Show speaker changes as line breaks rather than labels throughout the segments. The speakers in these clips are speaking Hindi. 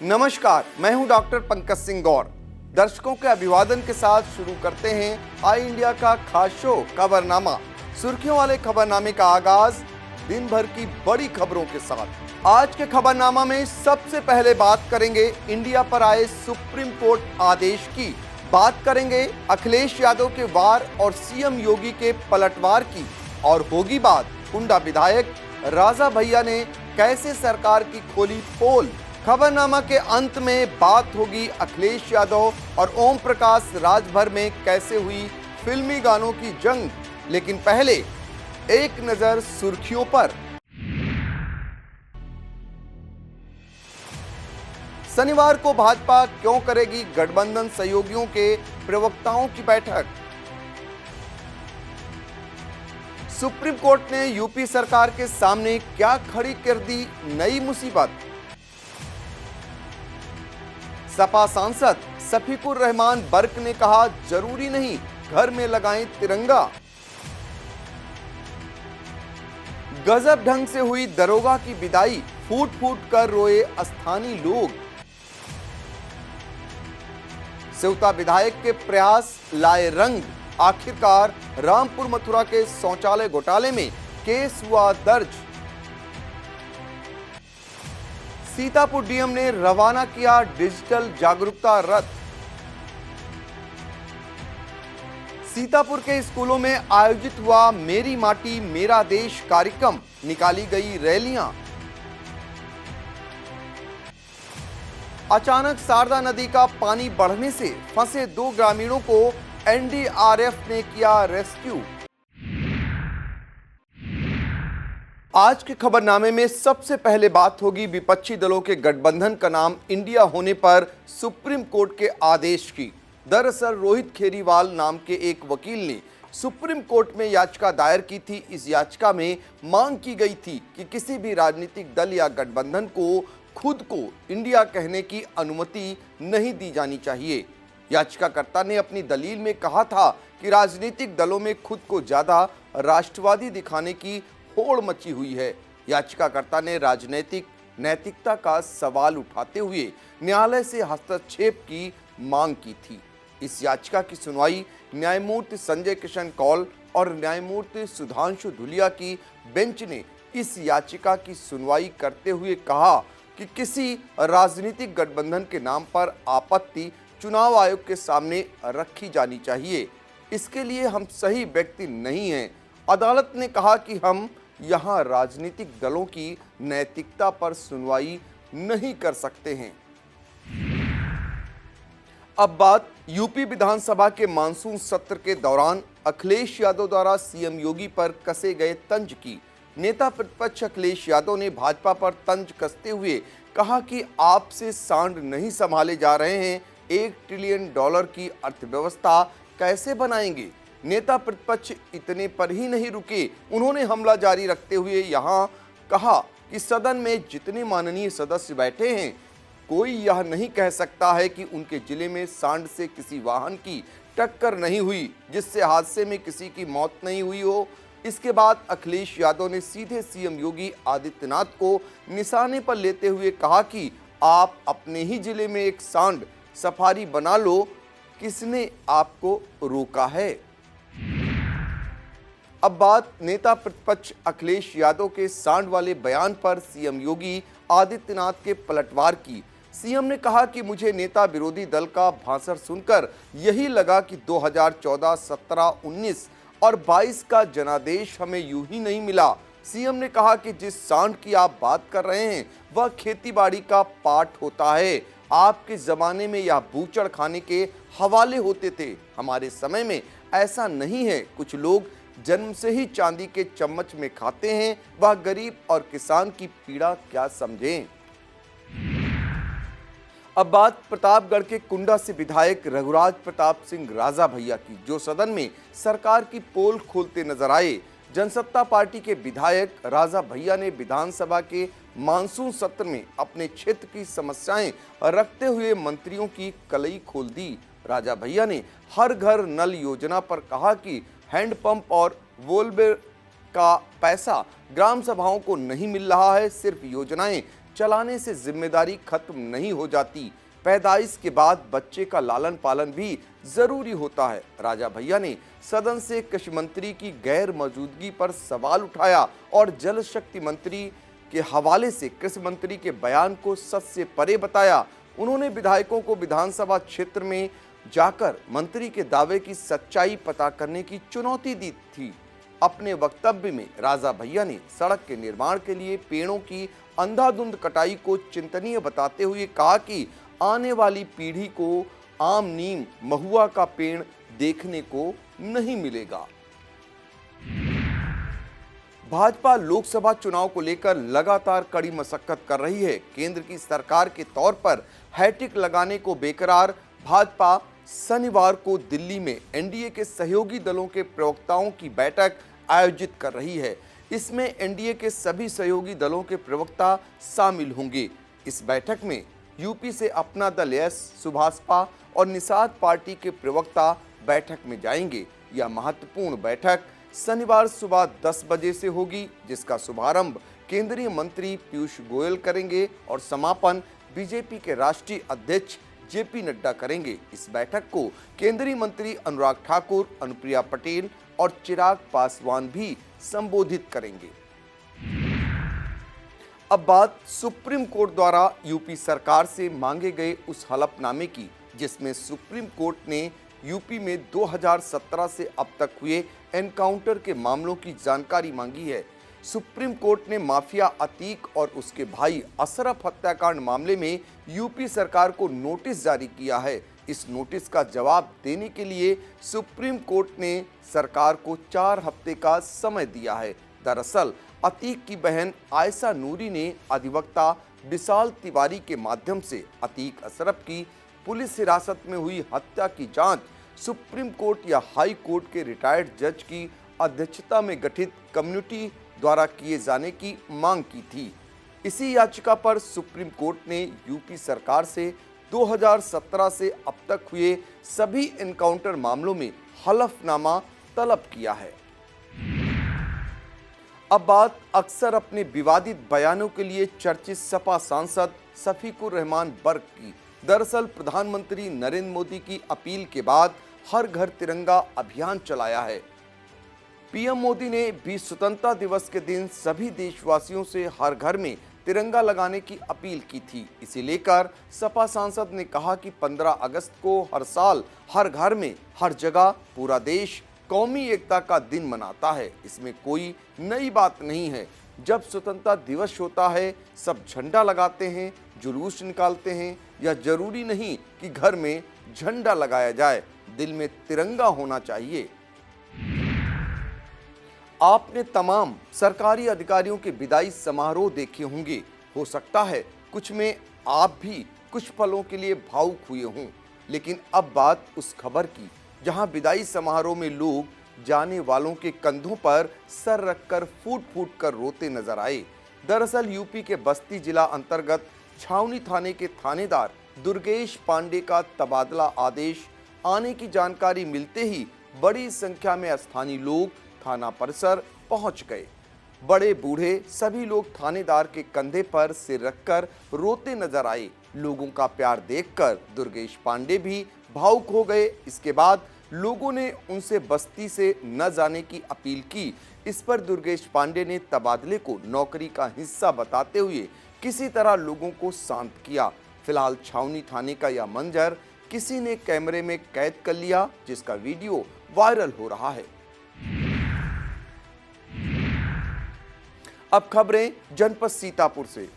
नमस्कार, मैं हूं डॉक्टर पंकज सिंह गौर। दर्शकों के अभिवादन के साथ शुरू करते हैं आई इंडिया का खास शो खबरनामा। सुर्खियों वाले खबरनामे का आगाज दिन भर की बड़ी खबरों के साथ। आज के खबरनामा में सबसे पहले बात करेंगे इंडिया पर आए सुप्रीम कोर्ट आदेश की। बात करेंगे अखिलेश यादव के वार और सीएम योगी के पलटवार की। और होगी बात कुंडा विधायक राजा भैया ने कैसे सरकार की खोली पोल। खबरनामा के अंत में बात होगी अखिलेश यादव और ओम प्रकाश राजभर में कैसे हुई फिल्मी गानों की जंग। लेकिन पहले एक नजर सुर्खियों पर। शनिवार को भाजपा क्यों करेगी गठबंधन सहयोगियों के प्रवक्ताओं की बैठक। सुप्रीम कोर्ट ने यूपी सरकार के सामने क्या खड़ी कर दी नई मुसीबत। सपा सांसद शफीकुर रहमान बर्क ने कहा जरूरी नहीं घर में लगाएं तिरंगा। गजब ढंग से हुई दरोगा की विदाई, फूट फूट कर रोए स्थानीय लोग। सेवता विधायक के प्रयास लाए रंग, आखिरकार रामपुर मथुरा के शौचालय घोटाले में केस हुआ दर्ज। सीतापुर डीएम ने रवाना किया डिजिटल जागरूकता रथ। सीतापुर के स्कूलों में आयोजित हुआ मेरी माटी मेरा देश कार्यक्रम, निकाली गई रैलियां। अचानक शारदा नदी का पानी बढ़ने से फंसे 2 ग्रामीणों को एनडीआरएफ ने किया रेस्क्यू। आज के खबरनामे में सबसे पहले बात होगी विपक्षी दलों के गठबंधन का नाम इंडिया होने पर सुप्रीम कोर्ट के आदेश की। दरअसल रोहित खेरीवाल नाम के एक वकील ने सुप्रीम कोर्ट में याचिका दायर की थी। इस याचिका में मांग की गई थी कि किसी भी राजनीतिक दल या गठबंधन को खुद को इंडिया कहने की अनुमति नहीं दी जानी चाहिए। याचिकाकर्ता ने अपनी दलील में कहा था कि राजनीतिक दलों में खुद को ज्यादा राष्ट्रवादी दिखाने की होड़ मची हुई है। याचिकाकर्ता ने राजनीतिक नैतिकता का सवाल उठाते हुए न्यायालय से हस्तक्षेप की मांग की थी। इस याचिका की सुनवाई न्यायमूर्ति संजय किशन कौल और न्यायमूर्ति सुधांशु धुलिया की बेंच ने इस याचिका की सुनवाई करते हुए कहा कि किसी राजनीतिक गठबंधन के नाम पर आपत्ति चुनाव आयोग के सामने रखी जानी चाहिए। इसके लिए हम सही व्यक्ति नहीं हैं। अदालत ने कहा कि हम यहां राजनीतिक दलों की नैतिकता पर सुनवाई नहीं कर सकते हैं। अब बात यूपी विधानसभा के मानसून सत्र के दौरान अखिलेश यादव द्वारा सीएम योगी पर कसे गए तंज की। नेता प्रतिपक्ष अखिलेश यादव ने भाजपा पर तंज कसते हुए कहा कि आपसे सांड नहीं संभाले जा रहे हैं, $1 ट्रिलियन की अर्थव्यवस्था कैसे बनाएंगे। नेता प्रतिपक्ष इतने पर ही नहीं रुके, उन्होंने हमला जारी रखते हुए यहां कहा कि सदन में जितने माननीय सदस्य बैठे हैं, कोई यह नहीं कह सकता है कि उनके जिले में सांड से किसी वाहन की टक्कर नहीं हुई जिससे हादसे में किसी की मौत नहीं हुई हो। इसके बाद अखिलेश यादव ने सीधे सीएम योगी आदित्यनाथ को निशाने पर लेते हुए कहा कि आप अपने ही जिले में एक सांड सफारी बना लो, किसने आपको रोका है। अब बात नेता प्रतिपक्ष अखिलेश यादव के सांड वाले बयान पर सीएम योगी आदित्यनाथ के पलटवार की। सीएम ने कहा कि मुझे नेता विरोधी दल का भाषण सुनकर यही लगा कि 2014, 17, 19 और 22 का जनादेश हमें यूं ही नहीं मिला। सीएम ने कहा कि जिस सांड की आप बात कर रहे हैं वह खेतीबाड़ी का पार्ट होता है। आपके जमाने में यह बूचड़ खाने के हवाले होते थे, हमारे समय में ऐसा नहीं है। कुछ लोग जन्म से ही चांदी के चम्मच में खाते हैं, वह गरीब और किसान की पीड़ा क्या समझें। अब बात प्रतापगढ़ के कुंडा से विधायक रघुराज प्रताप सिंह राजा भैया की, जो सदन में सरकार की पोल खोलते नजर आए। जनसत्ता पार्टी के विधायक राजा भैया ने विधानसभा के मानसून सत्र में अपने क्षेत्र की समस्याएं रखते हुए मंत्रियों की कलई खोल दी। राजा भैया ने हर घर नल योजना पर कहा कि हैंडपंप और वोल्वेर का पैसा ग्राम सभाओं को नहीं मिल रहा है, सिर्फ योजनाएं चलाने से जिम्मेदारी खत्म नहीं हो जाती। पैदाइश के बाद बच्चे का लालन पालन भी जरूरी होता है। राजा भैया ने सदन से कृषि मंत्री की गैर मौजूदगी पर सवाल उठाया और जल शक्ति मंत्री के हवाले से कृषि मंत्री के बयान को सच से परे बताया। उन्होंने विधायकों को विधानसभा क्षेत्र में जाकर मंत्री के दावे की सच्चाई पता करने की चुनौती दी थी। अपने वक्तव्य में राजा भैया ने सड़क के निर्माण के लिए पेड़ों की अंधाधुंध कटाई को चिंतनीय बताते हुए कहा कि आने वाली पीढ़ी को आम नीम महुआ का पेड़ देखने को नहीं मिलेगा। भाजपा लोकसभा चुनाव को लेकर लगातार कड़ी मशक्कत कर रही है। केंद्र की सरकार के तौर पर हैट्रिक लगाने को बेकरार भाजपा शनिवार को दिल्ली में एनडीए के सहयोगी दलों के प्रवक्ताओं की बैठक आयोजित कर रही है। इसमें एनडीए के सभी सहयोगी दलों के प्रवक्ता शामिल होंगे। इस बैठक में यूपी से अपना दल एस, सुभाषपा और निषाद पार्टी के प्रवक्ता बैठक में जाएंगे। यह महत्वपूर्ण बैठक शनिवार सुबह 10 बजे से होगी, जिसका शुभारंभ केंद्रीय मंत्री पीयूष गोयल करेंगे और समापन बीजेपी के राष्ट्रीय अध्यक्ष जेपी नड्डा करेंगे। इस बैठक को केंद्रीय मंत्री अनुराग ठाकुर, अनुप्रिया पटेल और चिराग पासवान भी संबोधित करेंगे। अब बात सुप्रीम कोर्ट द्वारा यूपी सरकार से मांगे गए उस हलफनामे की, जिसमें सुप्रीम कोर्ट ने यूपी में 2017 से अब तक हुए एनकाउंटर के मामलों की जानकारी मांगी है। सुप्रीम कोर्ट ने माफिया अतीक और उसके भाई अशरफ हत्याकांड मामले में यूपी सरकार को नोटिस जारी किया है। इस नोटिस का जवाब देने के लिए सुप्रीम कोर्ट ने सरकार को 4 हफ्ते का समय दिया है। दरअसल अतीक की बहन आयशा नूरी ने अधिवक्ता विशाल तिवारी के माध्यम से अतीक अशरफ की पुलिस हिरासत में हुई हत्या की जांच सुप्रीम कोर्ट या हाई कोर्ट के रिटायर्ड जज की अध्यक्षता में गठित कम्युनिटी द्वारा किए जाने की मांग की थी। इसी याचिका पर सुप्रीम कोर्ट ने यूपी सरकार से 2017 से अब तक हुए सभी एनकाउंटर मामलों में हलफनामा तलब किया है। अब बात अक्सर अपने विवादित बयानों के लिए चर्चित सपा सांसद शफीकुर रहमान बर्क की। दरअसल प्रधानमंत्री नरेंद्र मोदी की अपील के बाद हर घर तिरंगा अभियान चलाया है। पीएम मोदी ने भी स्वतंत्रता दिवस के दिन सभी देशवासियों से हर घर में तिरंगा लगाने की अपील की थी। इसे लेकर सपा सांसद ने कहा कि 15 अगस्त को हर साल हर घर में हर जगह पूरा देश कौमी एकता का दिन मनाता है। इसमें कोई नई बात नहीं है। जब स्वतंत्रता दिवस होता है सब झंडा लगाते हैं, जुलूस निकालते हैं। यह जरूरी नहीं कि घर में झंडा लगाया जाए, दिल में तिरंगा होना चाहिए। आपने तमाम सरकारी अधिकारियों के विदाई समारोह देखे होंगे। हो सकता है कुछ में आप भी कुछ पलों के लिए भावुक हुए हों। लेकिन अब बात उस खबर की जहां विदाई समारोह में लोग जाने वालों के कंधों पर सर रखकर फूट फूट कर रोते नजर आए। दरअसल यूपी के बस्ती जिला अंतर्गत छावनी थाने के थानेदार दुर्गेश पांडे का तबादला आदेश आने की जानकारी मिलते ही बड़ी संख्या में स्थानीय लोग थाना परिसर पहुंच गए। बड़े बूढ़े सभी लोग थानेदार के कंधे पर सिर रखकर रोते नजर आए। लोगों का प्यार देखकर दुर्गेश पांडे भी भावुक हो गए। इसके बाद लोगों ने उनसे बस्ती से न जाने की अपील की। इस पर दुर्गेश पांडे ने तबादले को नौकरी का हिस्सा बताते हुए किसी तरह लोगों को शांत किया। फिलहाल छावनी थाने का यह मंजर किसी ने कैमरे में कैद कर लिया, जिसका वीडियो वायरल हो रहा है। अब खबरें जनपद सीतापुर से।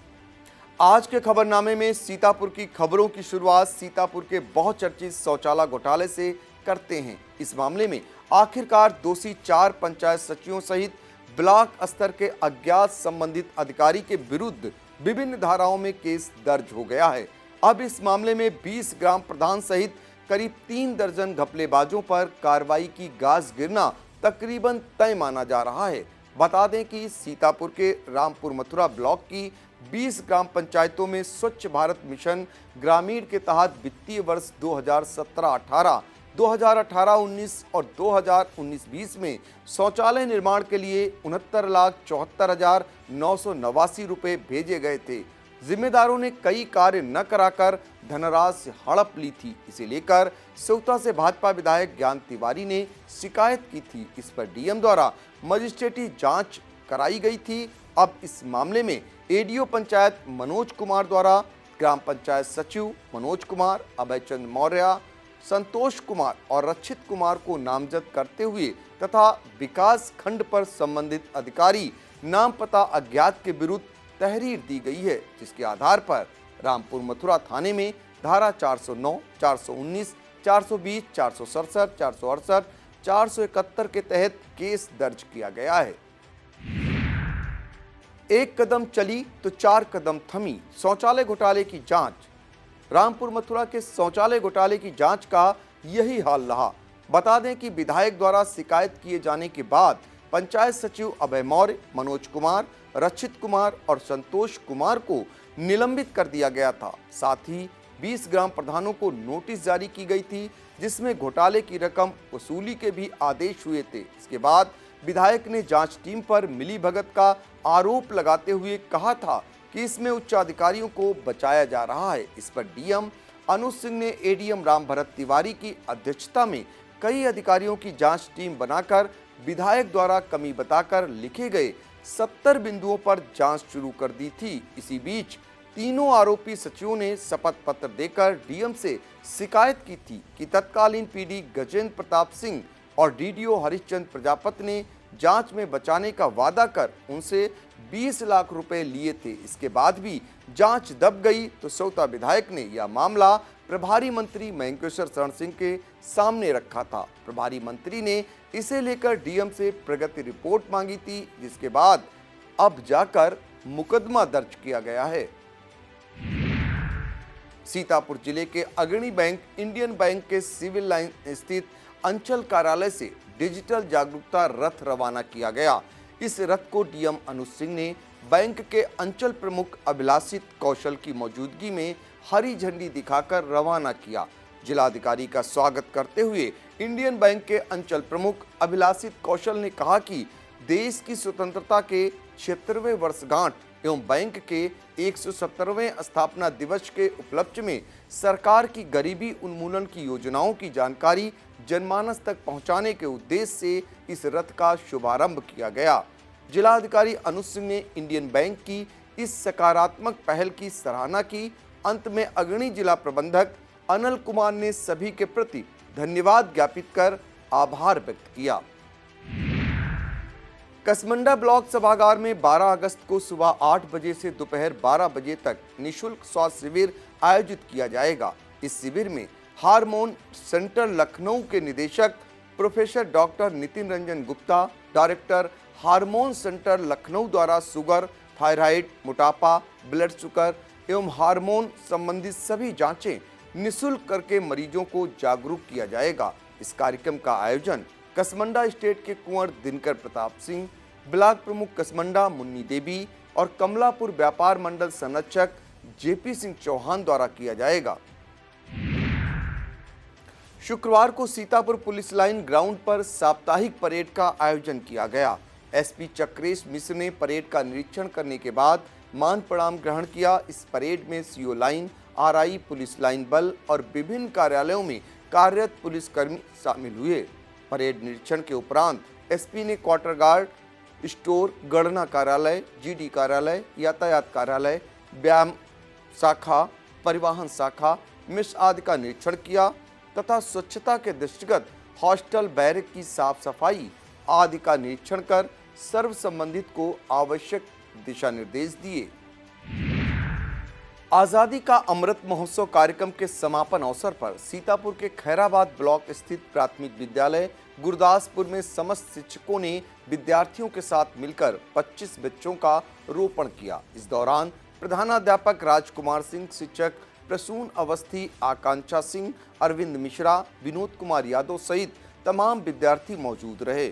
आज के खबरनामे में सीतापुर की खबरों की शुरुआत सीतापुर के बहुचर्चित शौचालय घोटाले से करते हैं। इस मामले में आखिरकार दोषी 4 पंचायत सचिवों सहित ब्लॉक स्तर के अज्ञात संबंधित अधिकारी के विरुद्ध विभिन्न धाराओं में केस दर्ज हो गया है। अब इस मामले में 20 ग्राम प्रधान सहित करीब 3 दर्जन घपलेबाजों पर कार्रवाई की गाज गिरना तकरीबन तय माना जा रहा है। बता दें कि सीतापुर के रामपुर मथुरा ब्लॉक की 20 ग्राम पंचायतों में स्वच्छ भारत मिशन ग्रामीण के तहत वित्तीय वर्ष 2017-18, 2018-19 और 2019-20 में शौचालय निर्माण के लिए 69,74,989 रुपये भेजे गए थे। जिम्मेदारों ने कई कार्य न कराकर धनराशि से हड़प ली थी। इसे लेकर सेवता से भाजपा विधायक ज्ञान तिवारी ने शिकायत की थी। इस पर डीएम द्वारा मजिस्ट्रेटी जांच कराई गई थी। अब इस मामले में एडीओ पंचायत मनोज कुमार द्वारा ग्राम पंचायत सचिव मनोज कुमार, अभय चंद्र मौर्य, संतोष कुमार और रक्षित कुमार को नामजद करते हुए तथा विकास खंड पर संबंधित अधिकारी नाम पता अज्ञात के विरुद्ध तहरीर दी गई है, जिसके आधार पर रामपुर मथुरा थाने में धारा 409, 419, 420, 467, 468, 471 के तहत केस दर्ज किया गया है। एक कदम चली तो चार कदम थमी, शौचालय घोटाले की जांच। रामपुर मथुरा के शौचालय घोटाले की जांच का यही हाल रहा। बता दें कि विधायक द्वारा शिकायत किए जाने के बाद पंचायत सचिव अभय मौर्य, मनोज कुमार, रक्षित कुमार और संतोष कुमार को निलंबित कर दिया गया था। साथ ही 20 ग्राम प्रधानों को नोटिस जारी की गई थी, जिसमें घोटाले की रकम वसूली के भी आदेश हुए थे। इसके बाद विधायक ने जांच टीम पर मिलीभगत का आरोप लगाते हुए कहा था कि इसमें उच्च अधिकारियों को बचाया जा रहा है। इस पर डीएम अनुज सिंह ने एडीएम राम भरत तिवारी की अध्यक्षता में कई अधिकारियों की जांच टीम बनाकर विधायक द्वारा कमी बताकर लिखे गए 70 बिंदुओं पर जांच शुरू कर दी थी। इसी बीच तीनों आरोपी सचिवों ने शपथ पत्र देकर डीएम से शिकायत की थी कि तत्कालीन पीडी गजेंद्र प्रताप सिंह और डीडीओ हरिश्चंद्र प्रजापति ने जांच में बचाने का वादा कर उनसे 20 लाख रुपए लिए थे। इसके बाद भी जांच दब गई तो सेवता विधायक ने यह मामला प्रभारी मंत्री महेंकेश्वर शरण सिंह के सामने रखा था। प्रभारी मंत्री ने इसे लेकर डीएम से प्रगति रिपोर्ट मांगी थी, जिसके बाद अब जाकर मुकदमा दर्ज किया गया है। सीतापुर जिले के अग्रणी बैंक इंडियन बैंक के सिविल लाइन स्थित अंचल कार्यालय से डिजिटल जागरूकता रथ रवाना किया गया। इस रथ को डीएम अनुज सिंह ने बैंक के अंचल प्रमुख अभिलाषित कौशल की मौजूदगी में हरी झंडी दिखाकर रवाना किया। जिलाधिकारी का स्वागत करते हुए इंडियन बैंक के अंचल प्रमुख अभिलाषित कौशल ने कहा कि देश की स्वतंत्रता के 76वें वर्षगांठ एवं बैंक के 170वें स्थापना दिवस के उपलक्ष्य में सरकार की गरीबी उन्मूलन की योजनाओं की जानकारी जनमानस तक पहुंचाने के उद्देश्य से इस रथ का शुभारंभ किया गया। जिलाधिकारी अनुज सिंह ने इंडियन बैंक की इस सकारात्मक पहल की सराहना की। अंत में अग्रणी जिला प्रबंधक अनिल कुमार ने सभी के प्रति धन्यवाद ज्ञापित कर आभार व्यक्त किया। कसमंडा ब्लॉक सभागार में 12 अगस्त को सुबह 8 बजे से दोपहर 12 बजे तक निःशुल्क स्वास्थ्य शिविर आयोजित किया जाएगा। इस शिविर में हार्मोन सेंटर लखनऊ के निदेशक professor doctor Nitin Ranjan Gupta, director hormone centre Lucknow द्वारा शुगर, थायराइड, मोटापा, ब्लड शुगर एवं हार्मोन संबंधित सभी जांचें निःशुल्क करके मरीजों को जागरूक किया जाएगा। इस कार्यक्रम का आयोजन कसमंडा स्टेट के कुंवर दिनकर प्रताप सिंह, ब्लॉक प्रमुख कसमंडा मुन्नी देवी और कमलापुर व्यापार मंडल संरक्षक जेपी सिंह चौहान द्वारा किया जाएगा। शुक्रवार को सीतापुर पुलिस लाइन ग्राउंड पर साप्ताहिक परेड का आयोजन किया गया। एसपी चक्रेश मिश्र ने परेड का निरीक्षण करने के बाद मान प्रणाम ग्रहण किया। इस परेड में CO line, RI, police line बल और विभिन्न कार्यालयों में कार्यरत पुलिसकर्मी शामिल हुए। परेड निरीक्षण के उपरांत एसपी ने क्वार्टर गार्ड, स्टोर, गणना कार्यालय, जीडी कार्यालय, यातायात कार्यालय, व्यायाम शाखा, परिवहन शाखा, मिस आदि का निरीक्षण किया तथा स्वच्छता के दृष्टिगत हॉस्टल, बैरक की साफ सफाई आदि का निरीक्षण कर सर्व संबंधित को आवश्यक दिशा निर्देश दिए। आज़ादी का अमृत महोत्सव कार्यक्रम के समापन अवसर पर सीतापुर के खैराबाद ब्लॉक स्थित प्राथमिक विद्यालय गुरदासपुर में समस्त शिक्षकों ने विद्यार्थियों के साथ मिलकर 25 बच्चों का रोपण किया। इस दौरान प्रधानाध्यापक राजकुमार सिंह, शिक्षक प्रसून अवस्थी, आकांक्षा सिंह, अरविंद मिश्रा, विनोद कुमार यादव सहित तमाम विद्यार्थी मौजूद रहे।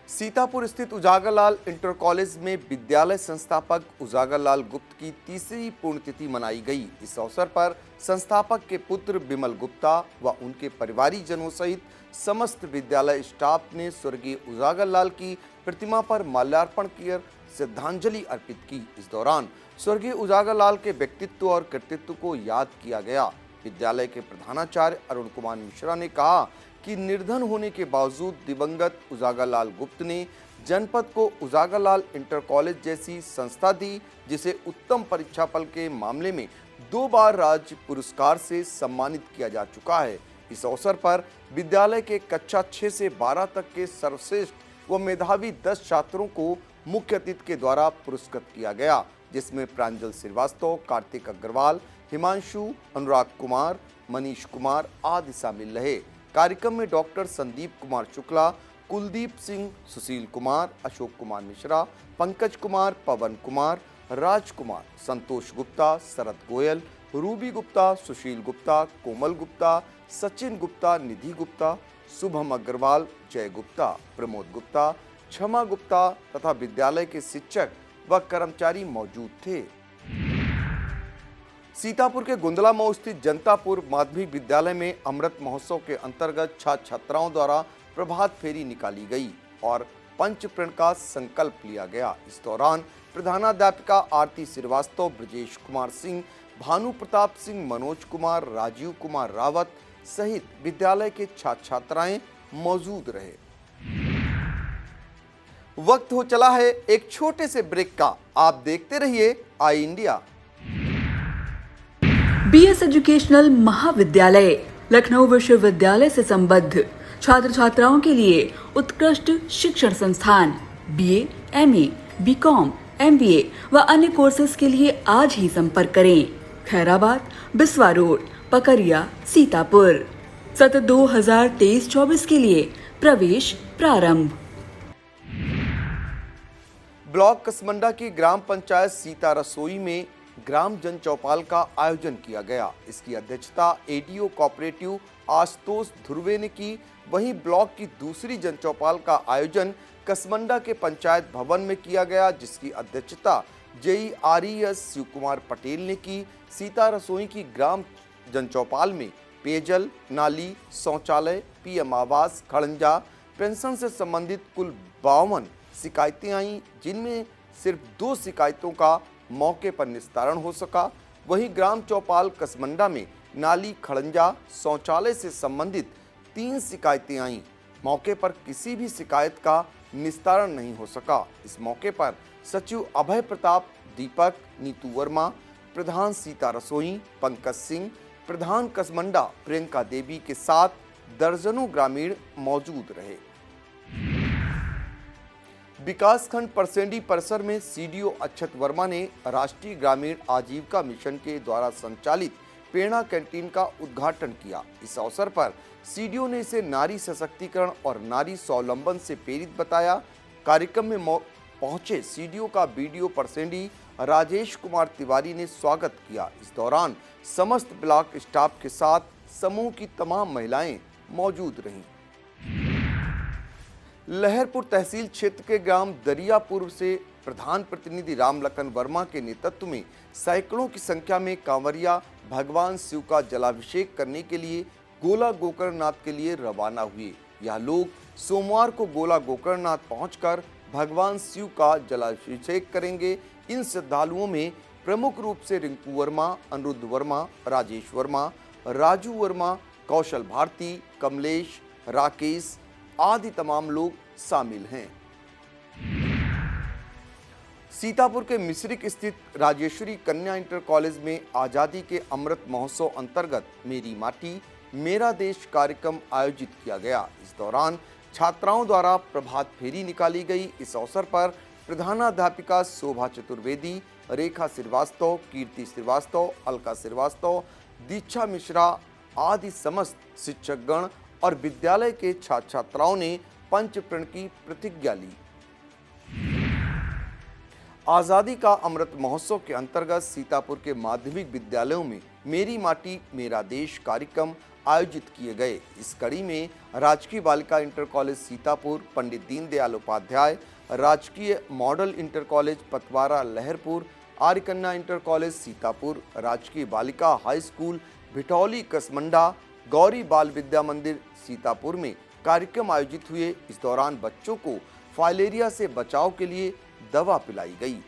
सीतापुर स्थित उजागरलाल इंटर कॉलेज में विद्यालय संस्थापक उजागरलाल गुप्त की तीसरी पुण्यतिथि मनाई गई। इस अवसर पर संस्थापक के पुत्र बिमल गुप्ता व उनके परिवारीजनों सहित समस्त विद्यालय स्टाफ ने स्वर्गीय उजागरलाल की प्रतिमा पर माल्यार्पण कर श्रद्धांजलि अर्पित की। इस दौरान स्वर्गीय उजागर लाल के व्यक्तित्व और कृतित्व को याद किया गया। विद्यालय के प्रधानाचार्य अरुण कुमार मिश्रा ने कहा कि निर्धन होने के बावजूद दिवंगत उजागर लाल गुप्त ने जनपद को उजागर लाल इंटर कॉलेज जैसी संस्था दी, जिसे उत्तम परीक्षाफल के मामले में 2 बार राज्य पुरस्कार से सम्मानित किया जा चुका है। इस अवसर पर विद्यालय के कक्षा 6 से 12 तक के सर्वश्रेष्ठ व मेधावी 10 छात्रों को मुख्य अतिथि के द्वारा पुरस्कृत किया गया, जिसमें प्रांजल श्रीवास्तव, कार्तिक अग्रवाल, हिमांशु, अनुराग कुमार, मनीष कुमार आदि शामिल रहे। कार्यक्रम में डॉक्टर संदीप कुमार शुक्ला, कुलदीप सिंह, सुशील कुमार, अशोक कुमार मिश्रा, पंकज कुमार, पवन कुमार, राजकुमार, संतोष गुप्ता, शरद गोयल, रूबी गुप्ता, सुशील गुप्ता, कोमल गुप्ता, सचिन गुप्ता, निधि गुप्ता, शुभम अग्रवाल, जय गुप्ता, प्रमोद गुप्ता, क्षमा गुप्ता तथा विद्यालय के शिक्षक व कर्मचारी मौजूद थे। सीतापुर के गुंदला मऊ स्थित जनतापुर माध्यमिक विद्यालय में अमृत महोत्सव के अंतर्गत छात्र छात्राओं द्वारा प्रभात फेरी निकाली गई और पंच प्रण का संकल्प लिया गया। इस दौरान प्रधानाध्यापिका आरती श्रीवास्तव, ब्रजेश कुमार सिंह, भानु प्रताप सिंह, मनोज कुमार, राजीव कुमार रावत सहित विद्यालय के छात्र छात्राएं मौजूद रहे। वक्त हो चला है एक छोटे से ब्रेक का। आप देखते रहिए आई इंडिया।
बीएस एजुकेशनल महाविद्यालय लखनऊ विश्वविद्यालय से संबद्ध छात्र छात्राओं के लिए उत्कृष्ट शिक्षण संस्थान बीए, एमए, बीकॉम, एमबीए व अन्य कोर्सेज के लिए आज ही संपर्क करें। खैराबाद, बिस्वा रोड, पकरिया, सीतापुर। सत्र 2023-24 के लिए प्रवेश प्रारंभ।
ब्लॉक कसमंडा की ग्राम पंचायत सीता रसोई में ग्राम जन चौपाल का आयोजन किया गया। इसकी अध्यक्षता एडीओ कोऑपरेटिव आशुतोष ध्रुवे ने की। वहीं ब्लॉक की दूसरी जन चौपाल का आयोजन कसमंडा के पंचायत भवन में किया गया, जिसकी अध्यक्षता जेईआरईएस शिव कुमार पटेल ने की। सीता रसोई की ग्राम जन चौपाल में पेयजल, नाली, शौचालय, पीएम आवास, खड़ंजा, पेंशन से संबंधित कुल 52 शिकायतें आईं, जिनमें सिर्फ 2 शिकायतों का मौके पर निस्तारण हो सका। वहीं ग्राम चौपाल कसमंडा में नाली, खड़ंजा, शौचालय से संबंधित 3 शिकायतें आईं। मौके पर किसी भी शिकायत का निस्तारण नहीं हो सका। इस मौके पर सचिव अभय प्रताप, दीपक, नीतू वर्मा, प्रधान सीता रसोई पंकज सिंह, प्रधान कसमंडा प्रियंका देवी के साथ दर्जनों ग्रामीण मौजूद रहे। विकासखंड परसेंडी परिसर में सीडीओ अक्षत वर्मा ने राष्ट्रीय ग्रामीण आजीविका मिशन के द्वारा संचालित प्रेरणा कैंटीन का उद्घाटन किया। इस अवसर पर सीडीओ ने इसे नारी सशक्तिकरण और नारी स्वावलंबन से प्रेरित बताया। कार्यक्रम में पहुंचे सीडीओ का बीडीओ परसेंडी राजेश कुमार तिवारी ने स्वागत किया। इस दौरान समस्त ब्लॉक स्टाफ के साथ समूह की तमाम महिलाएं मौजूद रहीं। लहरपुर तहसील क्षेत्र के ग्राम दरियापुर से प्रधान प्रतिनिधि रामलखन वर्मा के नेतृत्व में सैकड़ों की संख्या में कांवरिया भगवान शिव का जलाभिषेक करने के लिए गोला गोकर्णनाथ के लिए रवाना हुए। यह लोग सोमवार को गोला गोकर्णनाथ पहुंचकर भगवान शिव का जलाभिषेक करेंगे। इन श्रद्धालुओं में प्रमुख रूप से रिंकू वर्मा, अनिरुद्ध वर्मा, राजेश वर्मा, राजू वर्मा, कौशल भारती, कमलेश, राकेश आदि तमाम लोग शामिल हैं। सीतापुर के मिश्रिक स्थित राजेश्वरी कन्या इंटर कॉलेज में आज़ादी के अमृत महोत्सव अंतर्गत मेरी माटी मेरा देश कार्यक्रम आयोजित किया गया। इस दौरान छात्राओं द्वारा प्रभात फेरी निकाली गई। इस अवसर पर प्रधानाध्यापिका शोभा चतुर्वेदी, रेखा श्रीवास्तव, कीर्ति श्रीवास्तव, अलका श्रीवास्तव, दीक्षा मिश्रा आदि समस्त शिक्षकगण और विद्यालय के छात्र छात्राओं ने पंच प्रण की प्रतिज्ञा ली। आज़ादी का अमृत महोत्सव के अंतर्गत सीतापुर के माध्यमिक विद्यालयों में मेरी माटी मेरा देश कार्यक्रम आयोजित किए गए। इस कड़ी में राजकीय बालिका इंटर कॉलेज सीतापुर, पंडित दीनदयाल उपाध्याय राजकीय मॉडल इंटर कॉलेज पतवारा लहरपुर, आर्य कन्या इंटर कॉलेज सीतापुर, राजकीय बालिका हाई स्कूल भिटौली कसमंडा, गौरी बाल विद्या मंदिर सीतापुर में कार्यक्रम आयोजित हुए। इस दौरान बच्चों को फाइलेरिया से बचाव के लिए दवा पिलाई गई।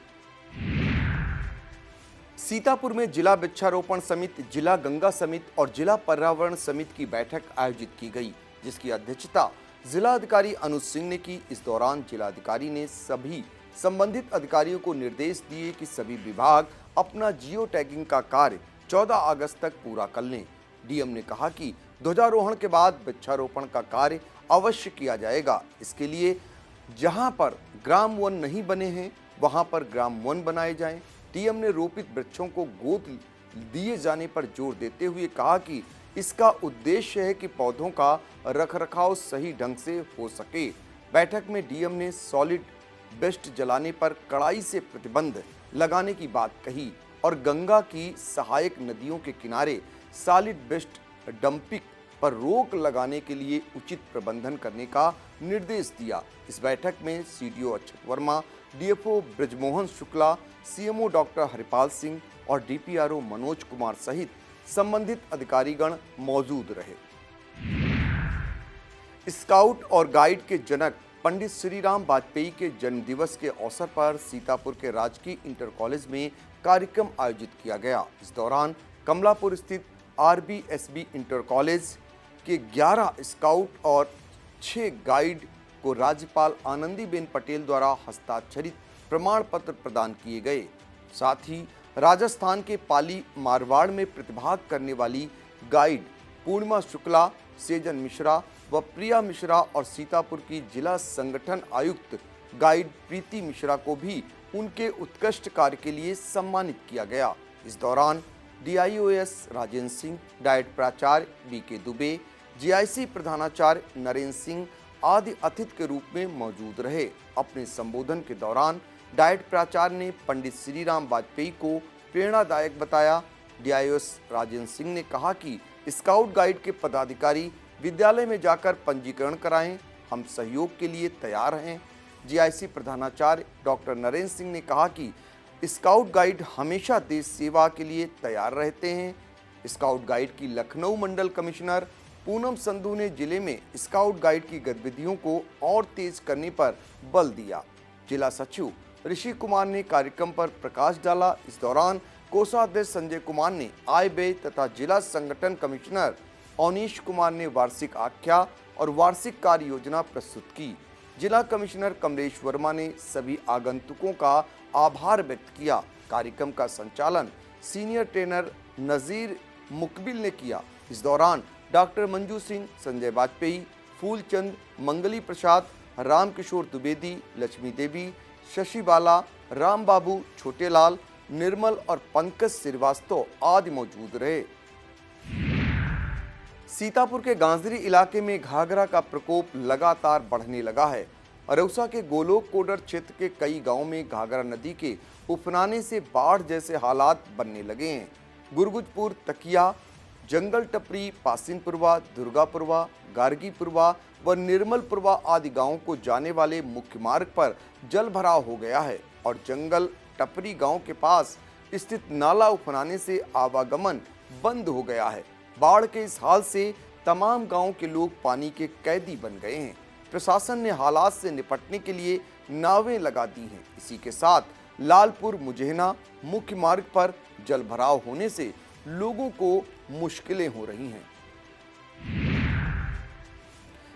सीतापुर में जिला वृक्षारोपण समिति, जिला गंगा समिति और जिला पर्यावरण समिति की बैठक आयोजित की गई, जिसकी अध्यक्षता जिला अधिकारी अनुज सिंह ने की। इस दौरान जिलाधिकारी ने सभी संबंधित अधिकारियों को निर्देश दिए कि सभी विभाग अपना जियो टैगिंग का कार्य 14 अगस्त तक पूरा कर लें। डीएम ने कहा कि ध्वजारोहण के बाद वृक्षारोपण का कार्य अवश्य किया जाएगा। इसके लिए जहां पर ग्राम वन नहीं बने हैं वहां पर ग्राम वन बनाए जाएं। डीएम ने रोपित वृक्षों को गोद दिए जाने पर जोर देते हुए कहा कि इसका उद्देश्य है कि पौधों का रखरखाव सही ढंग से हो सके। बैठक में डीएम ने सॉलिड वेस्ट जलाने पर कड़ाई से प्रतिबंध लगाने की बात कही और गंगा की सहायक नदियों के किनारे सॉलिड वेस्ट डंपिंग पर रोक लगाने के लिए उचित प्रबंधन करने का निर्देश दिया। इस बैठक में CDO Akshat Verma, DFO Brajmohan Shukla, CMO doctor Haripal Singh और डीपीआरओ मनोज कुमार सहित संबंधित अधिकारीगण मौजूद रहे। स्काउट और गाइड के जनक पंडित श्रीराम वाजपेयी के जन्मदिवस के अवसर पर सीतापुर के राजकीय इंटर कॉलेज में कार्यक्रम आयोजित किया गया। इस दौरान कमलापुर स्थित आरबीएसबी इंटर कॉलेज के 11 स्काउट और 6 गाइड को राज्यपाल आनंदीबेन पटेल द्वारा हस्ताक्षरित प्रमाण पत्र प्रदान किए गए। साथ ही राजस्थान के पाली मारवाड़ में प्रतिभाग करने वाली गाइड पूर्णिमा शुक्ला, सेजन मिश्रा व प्रिया मिश्रा और सीतापुर की जिला संगठन आयुक्त गाइड प्रीति मिश्रा को भी उनके उत्कृष्ट कार्य के लिए सम्मानित किया गया। इस दौरान डीआईओएस राजेंद्र सिंह, डाइट प्राचार्य बीके दुबे, जीआईसी प्रधानाचार्य नरेंद्र सिंह आदि अतिथि के रूप में मौजूद रहे। अपने संबोधन के दौरान डाइट प्राचार्य ने पंडित श्रीराम वाजपेयी को प्रेरणादायक बताया। डीआईओएस राजेंद्र सिंह ने कहा कि स्काउट गाइड के पदाधिकारी विद्यालय में जाकर पंजीकरण कराएं, हम सहयोग के लिए तैयार हैं। जीआईसी प्रधानाचार्य डॉक्टर नरेंद्र सिंह ने कहा कि स्काउट गाइड हमेशा देश सेवा के लिए तैयार रहते हैं। स्काउट गाइड की लखनऊ मंडल कमिश्नर पूनम संधू ने जिले में स्काउट गाइड की गतिविधियों को और तेज करने पर बल दिया। जिला सचिव ऋषि कुमार ने कार्यक्रम पर प्रकाश डाला। इस दौरान कोषाध्यक्ष संजय कुमार ने आय व्यय तथा जिला संगठन कमिश्नर अवनीश कुमार ने वार्षिक आख्या और वार्षिक कार्य योजना प्रस्तुत की। जिला कमिश्नर कमलेश वर्मा ने सभी आगंतुकों का आभार व्यक्त किया। कार्यक्रम का संचालन सीनियर ट्रेनर नजीर मुकबिल ने किया। इस दौरान डॉक्टर मंजू सिंह, संजय वाजपेयी, फूलचंद, मंगली प्रसाद, रामकिशोर द्विवेदी, लक्ष्मी देवी, शशि बाला, राम बाबू, छोटेलाल, निर्मल और पंकज श्रीवास्तव आदि मौजूद रहे। सीतापुर के गांजरी इलाके में घाघरा का प्रकोप लगातार बढ़ने लगा है। अरौसा के गोलोक कोडर क्षेत्र के कई गांवों में घाघरा नदी के उफनाने से बाढ़ जैसे हालात बनने लगे हैं। गुरगुजपुर, तकिया, जंगल टपरी, पासिनपुरवा, दुर्गापुरवा, गार्गीपुरवा व निर्मलपुरवा आदि गांवों को जाने वाले मुख्य मार्ग पर जल भराव हो गया है और जंगल टपरी गांव के पास स्थित नाला उफनाने से आवागमन बंद हो गया है। बाढ़ के इस हाल से तमाम गांव के लोग पानी के कैदी बन गए हैं। प्रशासन ने हालात से निपटने के लिए नावें लगा दी हैं। इसी के साथ लालपुर मुजहना मुख्य मार्ग पर जल भराव होने से लोगों को मुश्किलें हो रही हैं।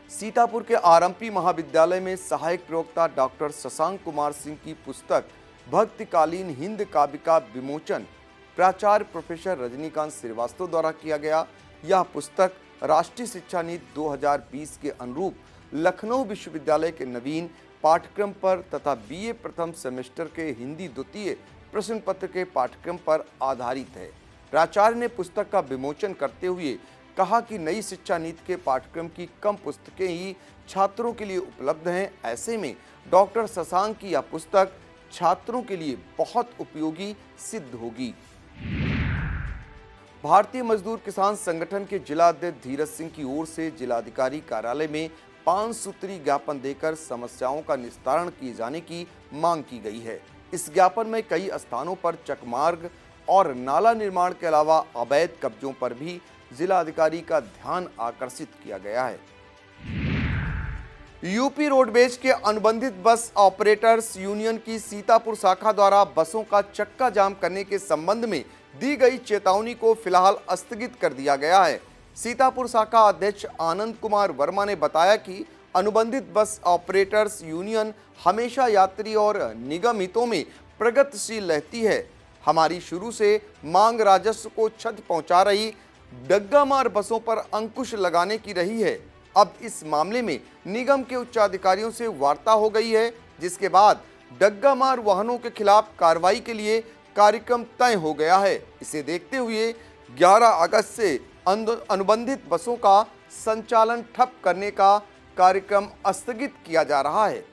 सीतापुर के आरएमपी महाविद्यालय में सहायक प्रवक्ता डॉक्टर शशांक कुमार सिंह की पुस्तक भक्तिकालीन हिंद काव्य का विमोचन प्राचार्य प्रोफेसर रजनीकांत श्रीवास्तव द्वारा किया गया। यह पुस्तक राष्ट्रीय शिक्षा नीति 2020 के अनुरूप लखनऊ विश्वविद्यालय के नवीन पाठ्यक्रम पर तथा बीए प्रथम सेमेस्टर के हिंदी द्वितीय प्रश्न पत्र के पाठ्यक्रम पर आधारित है। प्राचार्य ने पुस्तक का विमोचन करते हुए कहा कि नई शिक्षा नीति के पाठ्यक्रम की कम पुस्तकें ही छात्रों के लिए उपलब्ध हैं। ऐसे में डॉक्टर शशांक की यह पुस्तक छात्रों के लिए बहुत उपयोगी सिद्ध होगी। भारतीय मजदूर किसान संगठन के जिला अध्यक्ष धीरज सिंह की ओर से जिलाधिकारी कार्यालय में 5 सूत्री ज्ञापन देकर समस्याओं का निस्तारण किए जाने की मांग की गई है। इस ज्ञापन में कई स्थानों पर चकमार्ग और नाला निर्माण के अलावा अवैध कब्जों पर भी जिलाधिकारी का ध्यान आकर्षित किया गया है। यूपी रोडवेज के अनुबंधित बस ऑपरेटर्स यूनियन की सीतापुर शाखा द्वारा बसों का चक्का जाम करने के संबंध में दी गई चेतावनी को फिलहाल स्थगित कर दिया गया है। सीतापुर शाखा अध्यक्ष आनंद कुमार वर्मा ने बताया कि अनुबंधित बस ऑपरेटर्स यूनियन हमेशा यात्री और निगम हितों में प्रगतिशील रहती है। हमारी शुरू से मांग राजस्व को क्षति पहुंचा रही डग्गामार बसों पर अंकुश लगाने की रही है। अब इस मामले में निगम के उच्चाधिकारियों से वार्ता हो गई है, जिसके बाद डग्गामार वाहनों के खिलाफ कार्रवाई के लिए कार्यक्रम तय हो गया है। इसे देखते हुए 11 अगस्त से अनुबंधित बसों का संचालन ठप करने का कार्यक्रम स्थगित किया जा रहा है।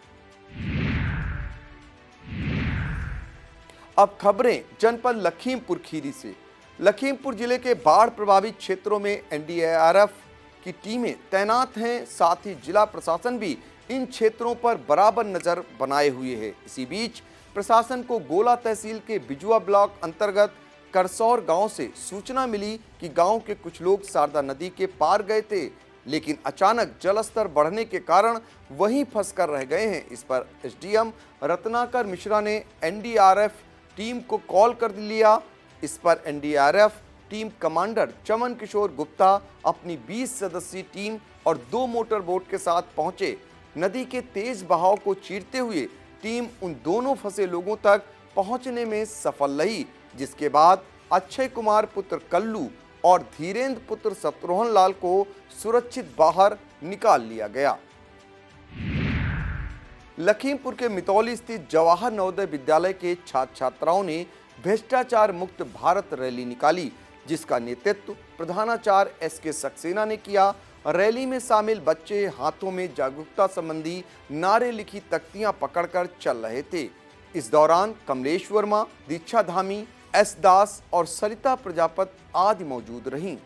अब खबरें जनपद लखीमपुर खीरी से। लखीमपुर जिले के बाढ़ प्रभावित क्षेत्रों में एनडीआरएफ की टीमें तैनात हैं, साथ ही जिला प्रशासन भी इन क्षेत्रों पर बराबर नजर बनाए हुए है। इसी बीच प्रशासन को गोला तहसील के बिजुआ ब्लॉक अंतर्गत करसौर गांव से सूचना मिली कि गांव के कुछ लोग शारदा नदी के पार गए थे, लेकिन अचानक जलस्तर बढ़ने के कारण वहीं फंसकर रह गए हैं। इस पर एसडीएम रत्नाकर मिश्रा ने एनडीआरएफ टीम को कॉल कर लिया। इस पर एनडीआरएफ टीम कमांडर चमन किशोर गुप्ता अपनी 20 सदस्यीय टीम और 2 मोटर बोट के साथ पहुंचे। नदी के तेज बहाव को चीरते हुए टीम उन दोनों फंसे लोगों तक पहुंचने में सफल रही, जिसके बाद अक्षय कुमार पुत्र कल्लू और धीरेन्द्र पुत्र शत्रुघ्न लाल को सुरक्षित बाहर निकाल लिया गया। लखीमपुर के मितौली स्थित जवाहर नवोदय विद्यालय के छात्र छात्राओं ने भ्रष्टाचार मुक्त भारत रैली निकाली, जिसका नेतृत्व प्रधानाचार्य एसके सक्सेना ने किया। रैली में शामिल बच्चे हाथों में जागरूकता संबंधी नारे लिखी तख्तियां पकड़कर चल रहे थे। इस दौरान कमलेश वर्मा, दीक्षा धामी, एस दास और सरिता प्रजापति आदि मौजूद रहीं।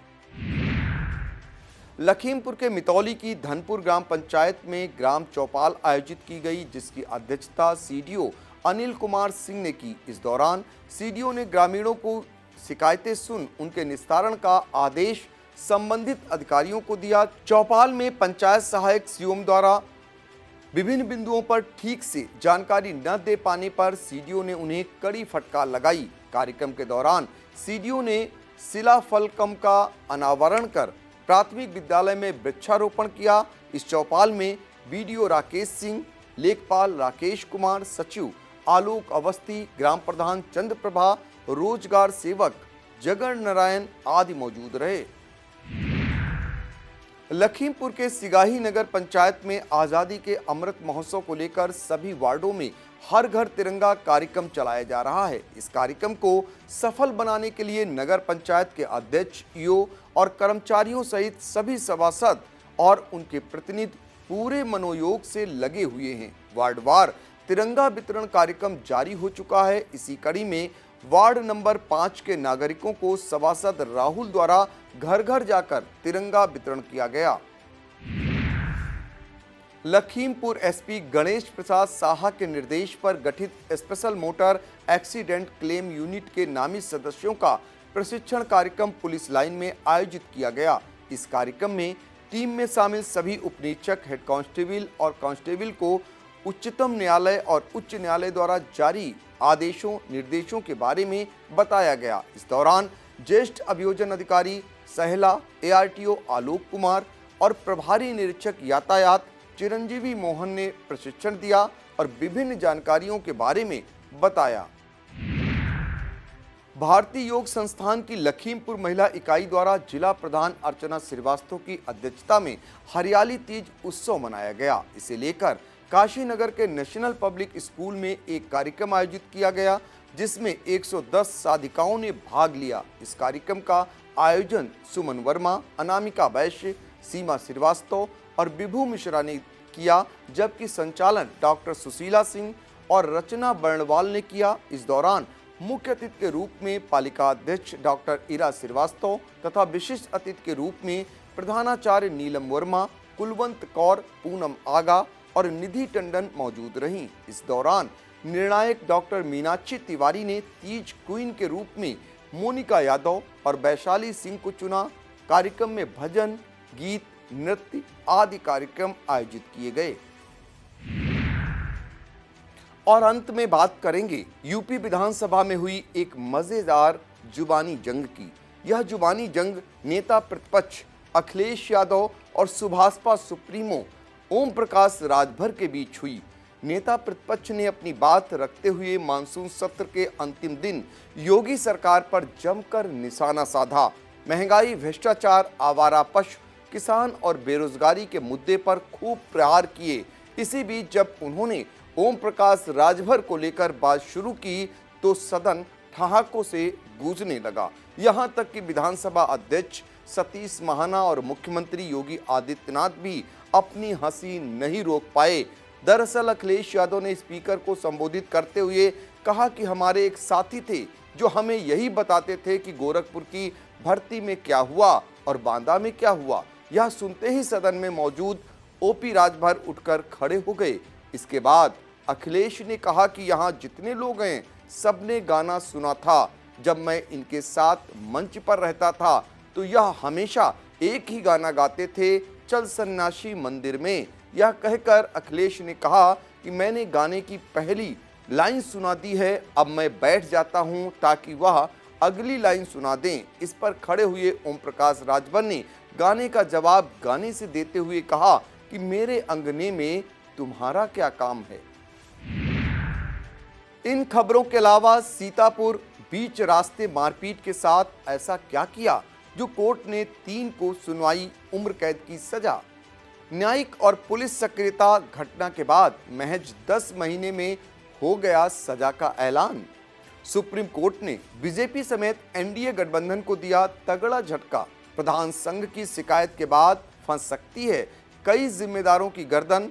लखीमपुर के मितौली की धनपुर ग्राम पंचायत में ग्राम चौपाल आयोजित की गई, जिसकी अध्यक्षता सीडीओ अनिल कुमार सिंह ने की। इस दौरान सीडीओ ने ग्रामीणों को शिकायतें सुन उनके निस्तारण का आदेश संबंधित अधिकारियों को दिया। चौपाल में पंचायत सहायक सीओम द्वारा विभिन्न बिंदुओं पर ठीक से जानकारी न दे पाने पर सीडीओ ने उन्हें कड़ी फटकार लगाई। कार्यक्रम के दौरान सीडीओ ने शिलाफलकम का अनावरण कर प्राथमिक विद्यालय में वृक्षारोपण किया। इस चौपाल में बीडीओ राकेश सिंह, लेखपाल राकेश कुमार, सचिव आलोक अवस्थी, ग्राम प्रधान चंद्रप्रभा, रोजगार सेवक जगन नारायण आदि मौजूद रहे। लखीमपुर के सिगाही नगर पंचायत में आजादी के अमृत महोत्सव को लेकर सभी वार्डों में हर घर तिरंगा कार्यक्रम चलाया जा रहा है। इस कार्यक्रम को सफल बनाने के लिए नगर पंचायत के अध्यक्ष, ईओ और कर्मचारियों सहित सभी सभासद और उनके प्रतिनिधि पूरे मनोयोग से लगे हुए हैं। वार्डवार तिरंगा वितरण कार्यक्रम जारी हो चुका है। इसी कड़ी में वार्ड नंबर 5 के नागरिकों को सभासद राहुल द्वारा घर घर जाकर तिरंगा वितरण किया गया। लखीमपुर एसपी गणेश प्रसाद साहा के निर्देश पर गठित special motor accident claim unit के नामित सदस्यों का प्रशिक्षण कार्यक्रम पुलिस लाइन में आयोजित किया गया। इस कार्यक्रम में टीम में शामिल सभी उपनिरीक्षक, हेड कांस्टेबल और कांस्टेबल को उच्चतम न्यायालय और उच्च न्यायालय द्वारा जारी आदेशों निर्देशों के बारे में बताया गया। इस दौरान ज्येष्ठ अभियोजन अधिकारी सहला, एआरटीओ आलोक कुमार और प्रभारी निरीक्षक यातायात चिरंजीवी मोहन ने प्रशिक्षण दिया और विभिन्न जानकारियों के बारे में बताया। भारतीय योग संस्थान की लखीमपुर महिला इकाई द्वारा जिला प्रधान अर्चना श्रीवास्तव की अध्यक्षता में हरियाली तीज उत्सव मनाया गया। इसे लेकर काशीनगर के नेशनल पब्लिक स्कूल में एक कार्यक्रम आयोजित किया गया, जिसमें 110 साधिकाओं ने भाग लिया। इस कार्यक्रम का आयोजन सुमन वर्मा, अनामिका वैश्य, सीमा श्रीवास्तव और विभू मिश्रा ने किया, जबकि संचालन डॉक्टर सुशीला सिंह और रचना बर्णवाल ने किया। इस दौरान मुख्य अतिथि के रूप में पालिका अध्यक्ष डॉक्टर इरा श्रीवास्तव तथा विशिष्ट अतिथि के रूप में प्रधानाचार्य नीलम वर्मा, कुलवंत कौर, पूनम आगा और निधि टंडन मौजूद रहीं। इस दौरान निर्णायक डॉक्टर मीनाक्षी तिवारी ने तीज क्वीन के रूप में मोनिका यादव और वैशाली सिंह को चुना। कार्यक्रम में भजन, गीत, नृत्य आदि कार्यक्रम आयोजित किए गए। और अंत में बात करेंगे यूपी विधानसभा में हुई एक मजेदार जुबानी जंग की। यह जुबानी जंग नेता प्रतिपक्ष अखिलेश यादव और सुभाषपा सुप्रीमो ओम प्रकाश राजभर के बीच हुई। नेता प्रतिपक्ष ने अपनी बात रखते हुए मानसून सत्र के अंतिम दिन योगी सरकार पर जमकर निशाना साधा। महंगाई, भ्रष्टाचार, आवारा पशु, किसान और बेरोजगारी के मुद्दे पर खूब प्रहार किए। इसी बीच जब उन्होंने ओम प्रकाश राजभर को लेकर बात शुरू की तो सदन ठहाकों से गूंजने लगा। यहां तक कि विधानसभा अध्यक्ष सतीश महाना और मुख्यमंत्री योगी आदित्यनाथ भी अपनी हंसी नहीं रोक पाए। दरअसल अखिलेश यादव ने स्पीकर को संबोधित करते हुए कहा कि हमारे एक साथी थे जो हमें यही बताते थे कि गोरखपुर की भर्ती में क्या हुआ और बांदा में क्या हुआ। यह सुनते ही सदन में मौजूद ओपी राजभर उठकर खड़े हो गए। इसके बाद अखिलेश ने कहा कि यहाँ जितने लोग हैं सबने गाना सुना था। जब मैं इनके साथ मंच पर रहता था तो यह हमेशा एक ही गाना गाते थे, चल सन्यासी मंदिर में। यह कहकर अखिलेश ने कहा कि मैंने गाने की पहली लाइन सुना दी है, अब मैं बैठ जाता हूं ताकि वह अगली लाइन सुना दें। इस पर खड़े हुए ओम प्रकाश राजभर ने गाने का जवाब गाने से देते हुए कहा कि मेरे अंगने में तुम्हारा क्या काम है। इन खबरों के अलावा सीतापुर बीच रास्ते मारपीट के साथ ऐसा क्या किया जो कोर्ट ने 3 को सुनवाई उम्र कैद की सजा। न्यायिक और पुलिस सक्रियता घटना के बाद महज 10 महीने में हो गया सजा का ऐलान। सुप्रीम कोर्ट ने बीजेपी समेत एनडीए गठबंधन को दिया तगड़ा झटका। प्रधान संघ की शिकायत के बाद फंस सकती है कई जिम्मेदारों की गर्दन।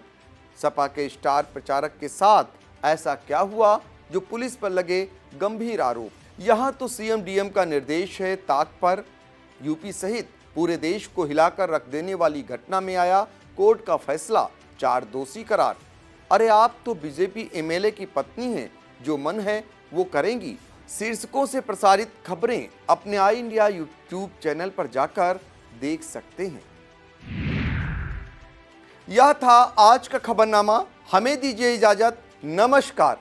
सपा के स्टार प्रचारक के साथ ऐसा क्या हुआ जो पुलिस पर लगे गंभीर आरोप। यहाँ तो सीएम डीएम का निर्देश है ताक पर। यूपी सहित पूरे देश को हिलाकर रख देने वाली घटना में आया कोर्ट का फैसला, 4 दोषी करार। अरे आप तो बीजेपी एमएलए की पत्नी हैं, जो मन है वो करेंगी। शीर्षकों से प्रसारित खबरें अपने आई इंडिया यूट्यूब चैनल पर जाकर देख सकते हैं। यह था आज का खबरनामा। हमें दीजिए इजाजत। नमस्कार।